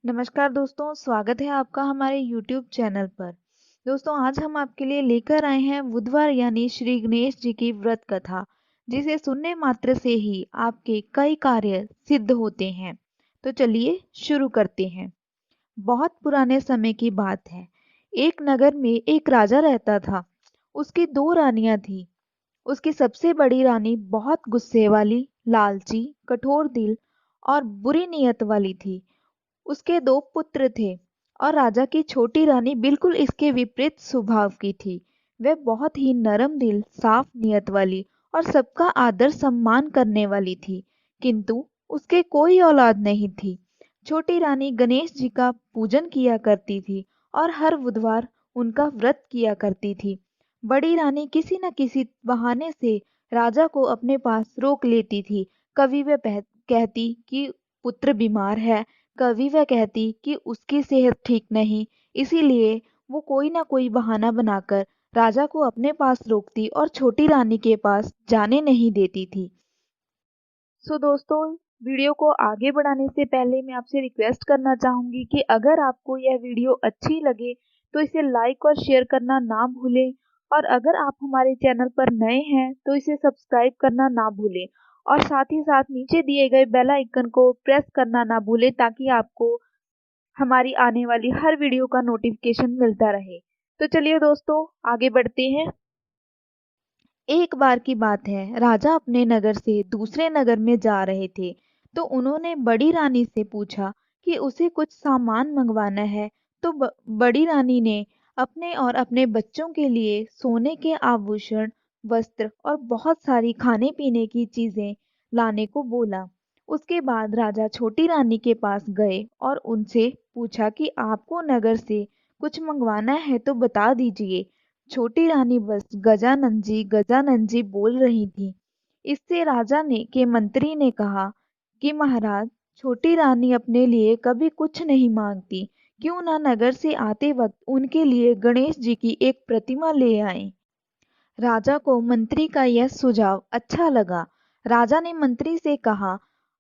नमस्कार दोस्तों, स्वागत है आपका हमारे YouTube चैनल पर। दोस्तों, आज हम आपके लिए लेकर आए हैं बुधवार यानी श्री गणेश जी की व्रत कथा, जिसे सुनने मात्र से ही आपके कई कार्य सिद्ध होते हैं। तो चलिए शुरू करते हैं। बहुत पुराने समय की बात है। एक नगर में एक राजा रहता था। उसकी दो रानियां थीं। उसकी सबसे बड़ी रानी बहुत गुस्से वाली, लालची, कठोर दिल और बुरी नीयत वाली थी। उसके दो पुत्र थे और राजा की छोटी रानी बिल्कुल इसके विपरीत स्वभाव की थी। वह बहुत ही नरम दिल, साफ नीयत वाली और सबका आदर सम्मान करने वाली थी। किंतु उसके कोई औलाद नहीं थी। छोटी रानी गणेश जी का पूजन किया करती थी और हर बुधवार उनका व्रत किया करती थी। बड़ी रानी किसी न किसी बहाने से राजा को अपने पास रोक लेती थी। कभी वह कहती कि पुत्र बीमार है, कभी वह कहती कि उसकी सेहत ठीक नहीं, इसीलिए वो कोई ना कोई बहाना बनाकर राजा को अपने पास रोकती और छोटी रानी के पास जाने नहीं देती थी। दोस्तों, वीडियो को आगे बढ़ाने से पहले मैं आपसे रिक्वेस्ट करना चाहूँगी कि अगर आपको यह वीडियो अच्छी लगे तो इसे लाइक और शेयर करना ना भूलें, और अगर आप हमारे चैनल पर नए हैं तो इसे सब्सक्राइब करना ना भूलें, और साथ ही साथ नीचे दिए गए बेल आइकन को प्रेस करना ना भूलें ताकि आपको हमारी आने वाली हर वीडियो का नोटिफिकेशन मिलता रहे। तो चलिए दोस्तों, आगे बढ़ते हैं। एक बार की बात है, राजा अपने नगर से दूसरे नगर में जा रहे थे, तो उन्होंने बड़ी रानी से पूछा कि उसे कुछ सामान मंगवाना है। तो बड़ी रानी ने अपने और अपने बच्चों के लिए सोने के आभूषण, वस्त्र और बहुत सारी खाने पीने की चीजें लाने को बोला। उसके बाद राजा छोटी रानी के पास गए और उनसे पूछा कि आपको नगर से कुछ मंगवाना है तो बता दीजिए। छोटी रानी बस गजानन जी बोल रही थी। इससे राजा ने के मंत्री ने कहा कि महाराज, छोटी रानी अपने लिए कभी कुछ नहीं मांगती, क्यों ना नगर से आते वक्त उनके लिए गणेश जी की एक प्रतिमा ले आए। राजा को मंत्री का यह सुझाव अच्छा लगा। राजा ने मंत्री से कहा,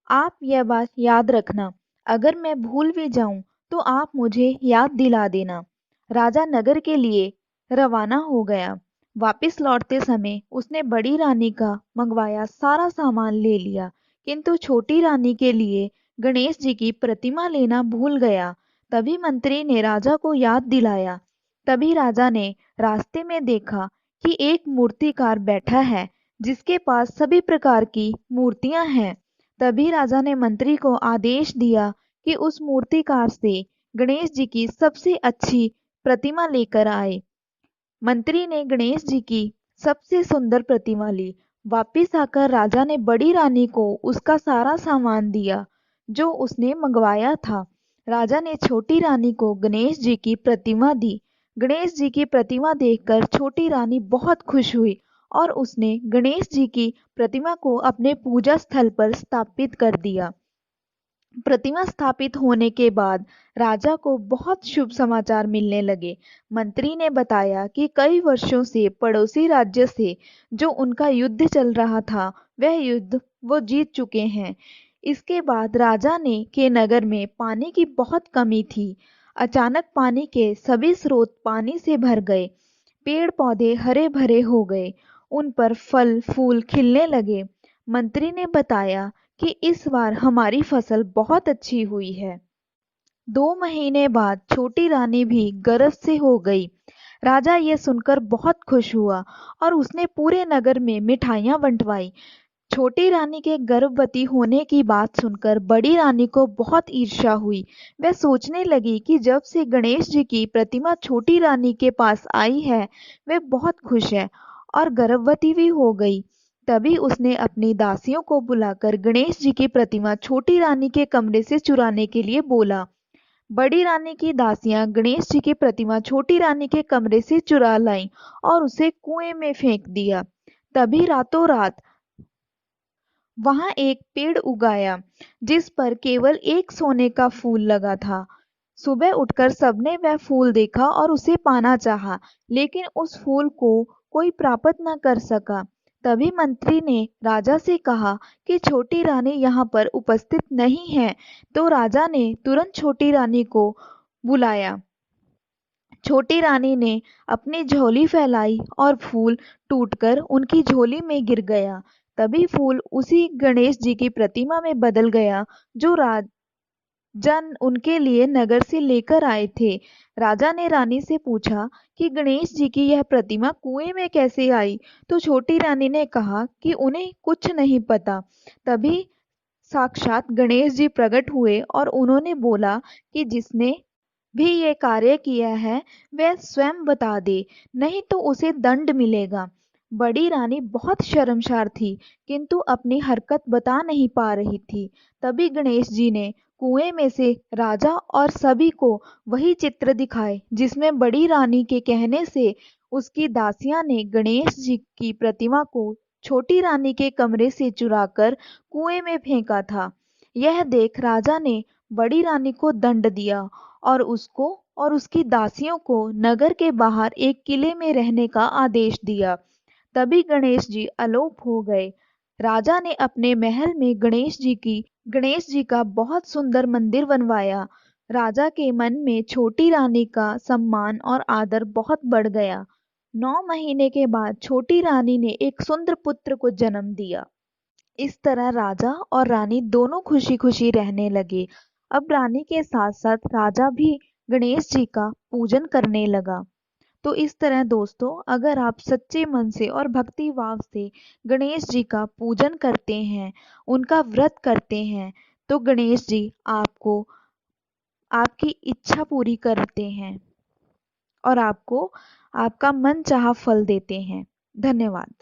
आप यह बात याद रखना, अगर मैं भूल भी जाऊं तो आप मुझे याद दिला देना। राजा नगर के लिए रवाना हो गया। वापस लौटते समय उसने बड़ी रानी का मंगवाया सारा सामान ले लिया, किंतु छोटी रानी के लिए गणेश जी की प्रतिमा लेना भूल गया। तभी मंत्री ने राजा को याद दिलाया। तभी राजा ने रास्ते में देखा कि एक मूर्तिकार बैठा है, जिसके पास सभी प्रकार की मूर्तियां हैं। तभी राजा ने मंत्री को आदेश दिया कि उस मूर्तिकार से गणेश जी की सबसे अच्छी प्रतिमा लेकर आए। मंत्री ने गणेश जी की सबसे सुंदर प्रतिमा ली। वापिस आकर राजा ने बड़ी रानी को उसका सारा सामान दिया जो उसने मंगवाया था। राजा ने छोटी रानी को गणेश जी की प्रतिमा दी। गणेश जी की प्रतिमा देखकर छोटी रानी बहुत खुश हुई और उसने गणेश जी की प्रतिमा को अपने पूजा स्थल पर स्थापित कर दिया। प्रतिमा स्थापित होने के बाद राजा को बहुत शुभ समाचार मिलने लगे। मंत्री ने बताया कि कई वर्षों से पड़ोसी राज्य से जो उनका युद्ध चल रहा था, वह युद्ध वो जीत चुके हैं। इसके बाद राजा ने के नगर में पानी की बहुत कमी थी। अचानक पानी के सभी स्रोत पानी से भर गए। पेड़ पौधे हरे भरे हो गए, उन पर फल फूल खिलने लगे। मंत्री ने बताया कि इस बार हमारी फसल बहुत अच्छी हुई है। 2 महीने बाद छोटी रानी भी गर्भ से हो गई। राजा ये सुनकर बहुत खुश हुआ और उसने पूरे नगर में मिठाइयाँ बंटवाई। छोटी रानी के गर्भवती होने की बात सुनकर बड़ी रानी को बहुत ईर्ष्या हुई। वह सोचने लगी कि जब से गणेश जी की प्रतिमा छोटी रानी के पास आई है, वह बहुत खुश है और गर्भवती भी हो गई। तभी उसने अपनी दासियों को बुलाकर गणेश जी की प्रतिमा छोटी रानी के कमरे से चुराने के लिए बोला। बड़ी रानी की दासियां गणेश जी की प्रतिमा छोटी रानी के कमरे से चुरा लाईं और उसे कुएं में फेंक दिया। तभी रातों रात वहां एक पेड़ उगाया, जिस पर केवल एक सोने का फूल लगा था। सुबह उठकर सबने वह फूल देखा और उसे पाना चाहा, लेकिन उस फूल को कोई प्राप्त न कर सका। तभी मंत्री ने राजा से कहा कि छोटी रानी यहाँ पर उपस्थित नहीं है। तो राजा ने तुरंत छोटी रानी को बुलाया। छोटी रानी ने अपनी झोली फैलाई और फूल टूटकर उनकी झोली में गिर गया। तभी फूल उसी गणेश जी की प्रतिमा में बदल गया जो राजन उनके लिए नगर से लेकर आए थे। राजा ने रानी से पूछा कि गणेश जी की यह प्रतिमा कुएं में कैसे आई। तो छोटी रानी ने कहा कि उन्हें कुछ नहीं पता। तभी साक्षात गणेश जी प्रकट हुए और उन्होंने बोला कि जिसने भी ये कार्य किया है वह स्वयं बता दे, नहीं तो उसे दंड मिलेगा। बड़ी रानी बहुत शर्मसार थी, किंतु अपनी हरकत बता नहीं पा रही थी। तभी गणेश जी ने कुएं में से राजा और सभी को वही चित्र दिखाए जिसमें बड़ी रानी के कहने से उसकी दासियां ने गणेश जी की प्रतिमा को छोटी रानी के कमरे से चुराकर कुएं में फेंका था। यह देख राजा ने बड़ी रानी को दंड दिया और उसको और उसकी दासियों को नगर के बाहर एक किले में रहने का आदेश दिया। तभी गणेश जी अलोप हो गए। राजा ने अपने महल में गणेश जी का बहुत सुंदर मंदिर बनवाया। राजा के मन में छोटी रानी का सम्मान और आदर बहुत बढ़ गया। 9 महीने के बाद छोटी रानी ने एक सुंदर पुत्र को जन्म दिया। इस तरह राजा और रानी दोनों खुशी खुशी रहने लगे। अब रानी के साथ साथ राजा भी गणेश जी का पूजन करने लगा। तो इस तरह दोस्तों, अगर आप सच्चे मन से और भक्ति भाव से गणेश जी का पूजन करते हैं, उनका व्रत करते हैं, तो गणेश जी आपको आपकी इच्छा पूरी करते हैं और आपको आपका मन चाहा फल देते हैं। धन्यवाद।